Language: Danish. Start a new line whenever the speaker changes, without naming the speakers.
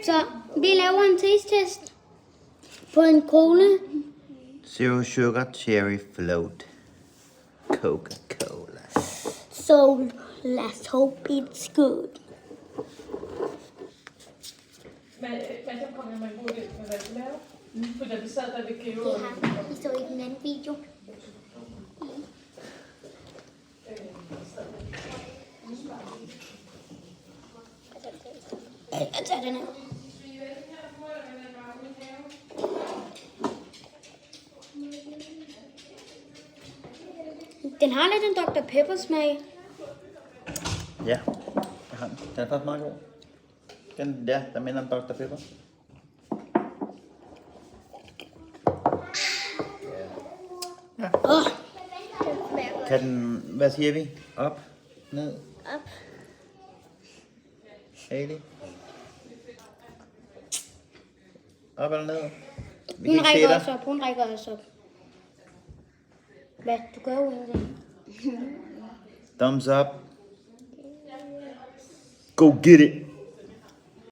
Så vi laver en taste-test på en cola.
Zero sugar cherry float. Coca-Cola.
So let's hope it's good.
Men så kom jeg med en god idé med, hvad du laver. For da vi sad der ved Geo.
Det har vi så i den anden video. Jeg tager den her. Den har lidt en Dr. Pepper smag.
Ja, jeg har den. Den er faktisk meget god. Den der, der minder om Dr. Pepper. Kan den, hvad siger vi? Op? Ned?
Op.
Haley? Op eller ned? Vi
Hun
kan ikke se
rækker
dig.
også op. Hun rækker også op. Hvad? Du gør jo ingenting.
Thumbs up. Go get it.